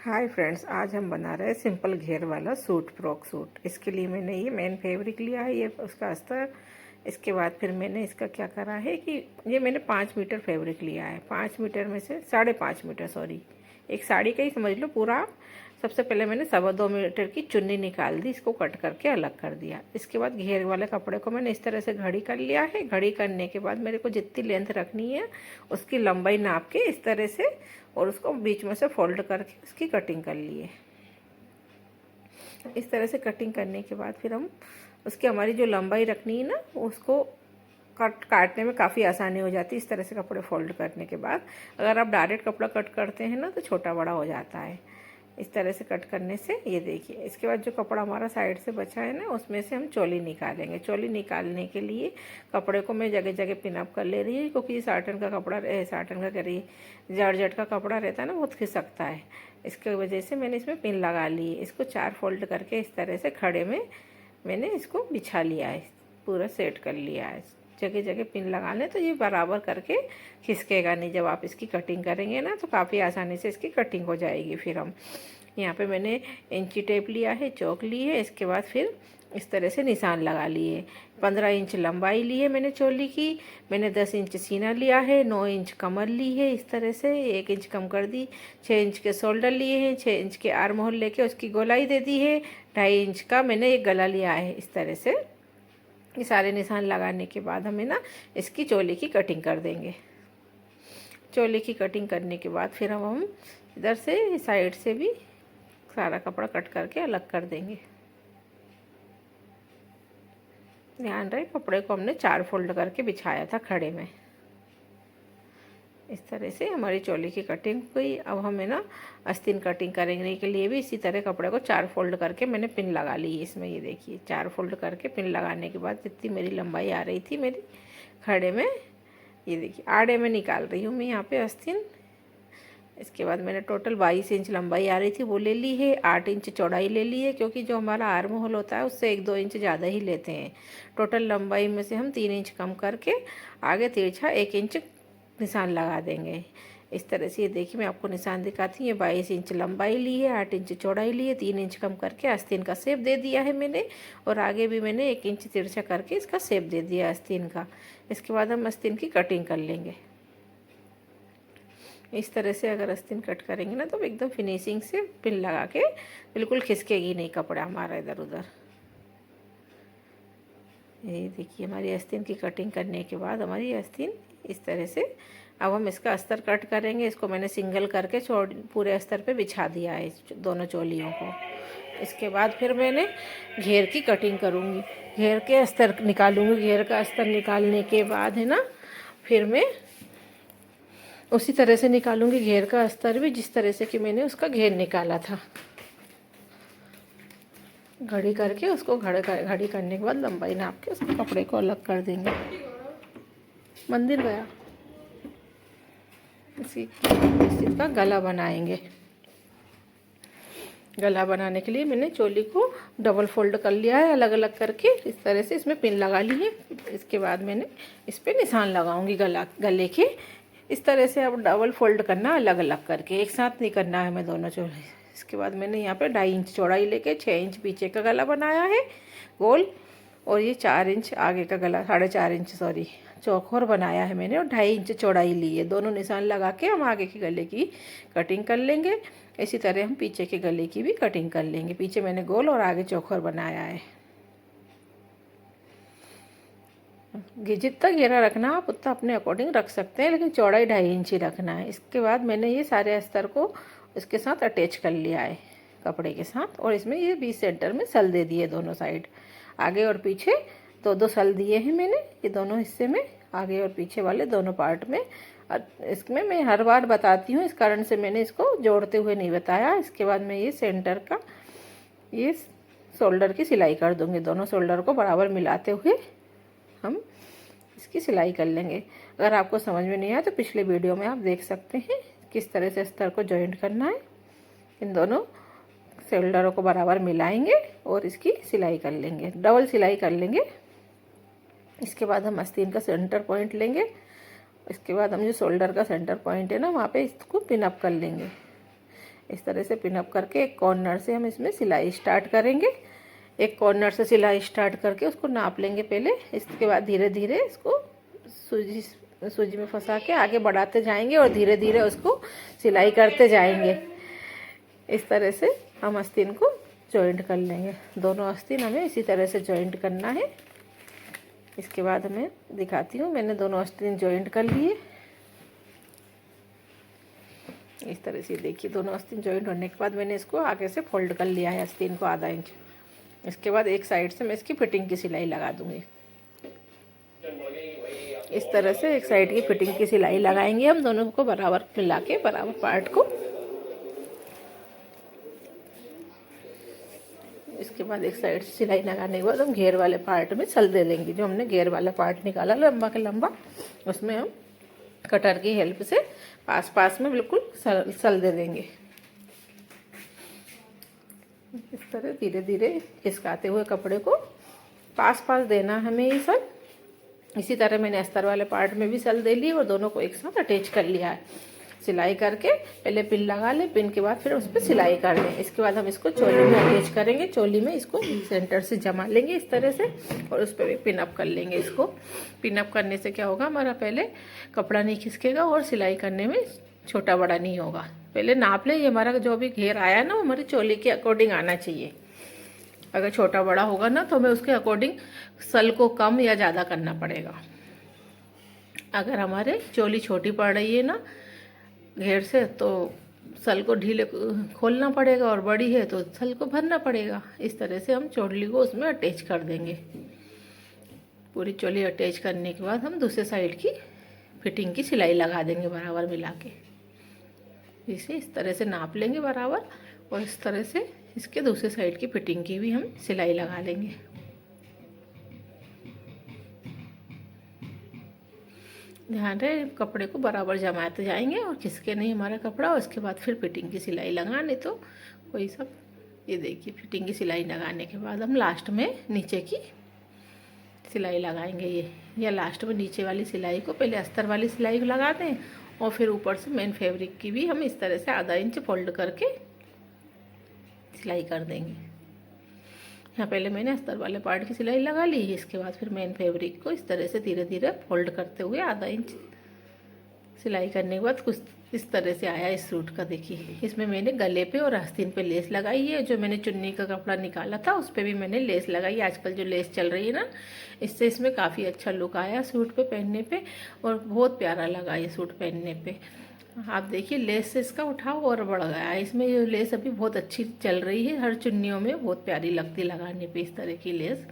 Hi friends, आज हम बना रहे हैं सिंपल घेर वाला सूट, फ्रॉक सूट। इसके लिए मैंने ये मेन फैब्रिक लिया है, ये उसका अस्तर। इसके बाद फिर मैंने इसका क्या करा है कि ये मैंने 5 मीटर फैब्रिक लिया है। 5 मीटर में से 5.5 मीटर, सॉरी, एक साड़ी का ही समझ लो पूरा। सबसे पहले मैंने 2.25 मीटर की चुन्नी निकाल दी, इसको कट करके अलग कर दिया। इसके बाद घेर वाले कपड़े को मैंने इस तरह से घड़ी कर लिया है। घड़ी करने के बाद मेरे को जितनी लेंथ रखनी है उसकी लंबाई नाप के इस तरह से, और उसको बीच में से फोल्ड करके उसकी कटिंग कर लिए। इस तरह से कटिंग करने के बाद फिर हम उसकी हमारी जो लंबाई रखनी है ना, उसको काटने में काफ़ी आसानी हो जाती है। इस तरह से कपड़े फोल्ड करने के बाद अगर आप डायरेक्ट कपड़ा कट करते हैं ना तो छोटा बड़ा हो जाता है। इस तरह से कट करने से ये देखिए, इसके बाद जो कपड़ा हमारा साइड से बचा है ना, उसमें से हम चोली निकालेंगे। चोली निकालने के लिए कपड़े को मैं जगह जगह पिन अप कर ले रही है, क्योंकि साटन का कपड़ा साटन का करिए जॉर्जेट का कपड़ा रहता है ना, बहुत खिसकता है। इसके वजह से मैंने इसमें पिन लगा ली है। इसको 4 फोल्ड करके इस तरह से खड़े में मैंने इसको बिछा लिया है, पूरा सेट कर लिया है। जगह जगह पिन लगा लें तो ये बराबर करके खिसकेगा नहीं। जब आप इसकी कटिंग करेंगे ना तो काफ़ी आसानी से इसकी कटिंग हो जाएगी। फिर हम यहाँ पे मैंने इंची टेप लिया है, चौक ली है। इसके बाद फिर इस तरह से निशान लगा लिए। 15 इंच लंबाई ली है मैंने चोली की। मैंने 10 इंच सीना लिया है, 9 इंच कमर ली है। इस तरह से 1 इंच कम कर दी। 6 इंच के शोल्डर लिए हैं, 6 इंच के आर्म होल लेके उसकी गोलाई दे दी है। 2.5 इंच का मैंने एक गला लिया है। इस तरह से ये सारे निशान लगाने के बाद हमें ना इसकी चोली की कटिंग कर देंगे। चोली की कटिंग करने के बाद फिर हम इधर से साइड से भी सारा कपड़ा कट करके अलग कर देंगे। ध्यान रहे कपड़े को हमने 4 फोल्ड करके बिछाया था खड़े में। इस तरह से हमारी चोली की कटिंग हुई। अब हमें ना आस्तीन कटिंग करने के लिए भी इसी तरह कपड़े को 4 फोल्ड करके मैंने पिन लगा ली इसमें। ये देखिए, 4 फोल्ड करके पिन लगाने के बाद जितनी मेरी लंबाई आ रही थी मेरी खड़े में, ये देखिए आड़े में निकाल रही हूँ मैं यहाँ पे आस्तीन। इसके बाद मैंने टोटल 22 इंच लंबाई आ रही थी वो ले ली है। 8 इंच चौड़ाई ले ली है, क्योंकि जो हमारा आर्म होल होता है उससे 1-2 इंच ज़्यादा ही लेते हैं। टोटल लंबाई में से हम 3 इंच कम करके आगे तिरछा 1 इंच निशान लगा देंगे। इस तरह से ये देखिए, मैं आपको निशान दिखाती हूँ। ये 22 इंच लंबाई ली है, 8 इंच चौड़ाई ली है, 3 इंच कम करके आस्तीन का शेप दे दिया है मैंने। और आगे भी मैंने 1 इंच तिरछा करके इसका शेप दे दिया आस्तीन का। इसके बाद हम आस्तीन की कटिंग कर लेंगे। इस तरह से अगर आस्तीन कट करेंगे ना तो एकदम फिनिशिंग से पिन लगा के बिल्कुल खिसकेगी नहीं कपड़ा हमारा इधर उधर। ये देखिए, हमारी आस्तीन की कटिंग करने के बाद हमारी आस्तीन इस तरह से। अब हम इसका अस्तर कट करेंगे। इसको मैंने सिंगल करके पूरे अस्तर पे बिछा दिया है दोनों चोलियों को। इसके बाद फिर मैंने घेर की कटिंग करूँगी, घेर के अस्तर निकालूँगी। घेर का अस्तर निकालने के बाद है ना, फिर मैं उसी तरह से निकालूंगी घेर का अस्तर भी, जिस तरह से कि मैंने उसका घेर निकाला था। घड़ी करके उसको घड़ी करने के बाद लंबाई नाप के उसके कपड़े को अलग कर देंगे। मंदिर गया। इसी का गला बनाएंगे। गला बनाने के लिए मैंने चोली को डबल फोल्ड कर लिया है अलग अलग करके। इस तरह से इसमें पिन लगा ली है। इसके बाद मैंने इस पर निशान लगाऊंगी गले के। इस तरह से अब डबल फोल्ड करना अलग अलग करके, एक साथ नहीं करना है मैं दोनों चोली। इसके बाद मैंने यहाँ पे 2.5 इंच चौड़ाई लेके 6 इंच पीछे का गला बनाया है गोल, और ये 4 इंच आगे का गला, 4.5 इंच सॉरी चौकोर बनाया है मैंने, और 2.5 इंच चौड़ाई ली है। दोनों निशान लगा के हम आगे के गले की कटिंग कर लेंगे। इसी तरह हम पीछे के गले की भी कटिंग कर लेंगे। पीछे मैंने गोल और आगे चौकोर बनाया है। जितना घेरा रखना आप उतना अपने अकॉर्डिंग रख सकते हैं, लेकिन चौड़ाई 2.5 इंच ही रखना है। इसके बाद मैंने ये सारे अस्तर को इसके साथ अटैच कर लिया है कपड़े के साथ, और इसमें ये 20 सेंटर में सल दे दिए दोनों साइड, आगे और पीछे 2-2 सल दिए हैं मैंने ये दोनों हिस्से में, आगे और पीछे वाले दोनों पार्ट में। इसमें मैं हर बार बताती हूँ, इस कारण से मैंने इसको जोड़ते हुए नहीं बताया। इसके बाद मैं ये सेंटर का ये शोल्डर की सिलाई कर दूँगी। दोनों शोल्डर को बराबर मिलाते हुए हम इसकी सिलाई कर लेंगे। अगर आपको समझ में नहीं आया तो पिछले वीडियो में आप देख सकते हैं किस तरह से अस्तर को जॉइंट करना है। इन दोनों शोल्डरों को बराबर मिलाएंगे और इसकी सिलाई कर लेंगे, डबल सिलाई कर लेंगे। इसके बाद हम आस्तीन का सेंटर पॉइंट लेंगे। इसके बाद हम जो शोल्डर का सेंटर पॉइंट है ना, वहाँ पे इसको पिन अप कर लेंगे। इस तरह से पिन अप करके एक कॉर्नर से हम इसमें सिलाई स्टार्ट करेंगे। एक कॉर्नर से सिलाई स्टार्ट करके उसको नाप लेंगे पहले। इसके बाद धीरे धीरे इसको सूजी में फंसा के आगे बढ़ाते जाएंगे और धीरे धीरे उसको सिलाई करते जाएंगे। इस तरह से हम आस्तीन को जॉइंट कर लेंगे। दोनों आस्तीन हमें इसी तरह से जॉइंट करना है। इसके बाद मैं दिखाती हूँ, मैंने दोनों आस्तीन जॉइंट कर लिए। इस तरह से देखिए, दोनों आस्तीन जॉइंट होने के बाद मैंने इसको आगे से फोल्ड कर लिया है आस्तीन को आधा इंच। इसके बाद एक साइड से मैं इसकी फिटिंग की सिलाई लगा दूंगी। इस तरह से एक साइड की फिटिंग की सिलाई लगाएंगे हम दोनों को बराबर मिला के, बराबर पार्ट को। इसके बाद एक साइड से सिलाई लगाने के बाद हम घेर वाले पार्ट में सल दे देंगे। जो हमने घेर वाला पार्ट निकाला लंबा के लंबा, उसमें हम कटर की हेल्प से पास पास में बिल्कुल सल दे देंगे। इस तरह धीरे धीरे खिसकाते हुए कपड़े को पास पास देना हमें ये सल। इसी तरह मैंने अस्तर वाले पार्ट में भी सल दे ली और दोनों को एक साथ अटैच कर लिया है। सिलाई करके पहले पिन लगा ले, पिन के बाद फिर उस पर सिलाई कर लें। इसके बाद हम इसको चोली में अटैच करेंगे। चोली में इसको सेंटर से जमा लेंगे इस तरह से और उस पर भी पिन अप कर लेंगे। इसको पिन अप करने से क्या होगा, हमारा पहले कपड़ा नहीं खिसकेगा और सिलाई करने में छोटा बड़ा नहीं होगा। पहले नाप लें, ये हमारा जो भी घेर आया ना वो हमारी चोली के अकॉर्डिंग आना चाहिए। अगर छोटा बड़ा होगा ना तो हमें उसके अकॉर्डिंग सल को कम या ज़्यादा करना पड़ेगा। अगर हमारे चोली छोटी पड़ रही है ना घेर से तो सल को ढीले खोलना पड़ेगा, और बड़ी है तो सल को भरना पड़ेगा। इस तरह से हम चोली को उसमें अटैच कर देंगे। पूरी चोली अटैच करने के बाद हम दूसरे साइड की फिटिंग की सिलाई लगा देंगे बराबर मिला के। इसे इस तरह से नाप लेंगे बराबर और इस तरह से इसके दूसरे साइड की फिटिंग की भी हम सिलाई लगा लेंगे। ध्यान रहे कपड़े को बराबर जमाते जाएंगे और खिसके नहीं हमारा कपड़ा। और उसके बाद फिर फिटिंग की सिलाई लगाने तो वही सब। ये देखिए, फिटिंग की सिलाई लगाने के बाद हम लास्ट में नीचे की सिलाई लगाएंगे। ये या लास्ट में नीचे वाली सिलाई को पहले अस्तर वाली सिलाई को लगा दें और फिर ऊपर से मेन फैब्रिक की भी हम इस तरह से आधा इंच फोल्ड करके सिलाई कर देंगे। यहाँ पहले मैंने अस्तर वाले पार्ट की सिलाई लगा ली। इसके बाद फिर मेन फैब्रिक को इस तरह से धीरे धीरे फोल्ड करते हुए आधा इंच सिलाई करने के बाद कुछ इस तरह से आया इस सूट का। देखिए, इसमें मैंने गले पे और आस्तीन पे लेस लगाई है। जो मैंने चुन्नी का कपड़ा निकाला था उस पर भी मैंने लेस लगाई। आजकल जो लेस चल रही है ना, इससे इसमें काफ़ी अच्छा लुक आया सूट पे पहनने पे और बहुत प्यारा लगा ये सूट पहनने पे। आप देखिए, लेस से इसका उठाव और बढ़ गया है। इसमें ये लेस अभी बहुत अच्छी चल रही है, हर चुन्नियों में बहुत प्यारी लगती लगाने पे इस तरह की लेस।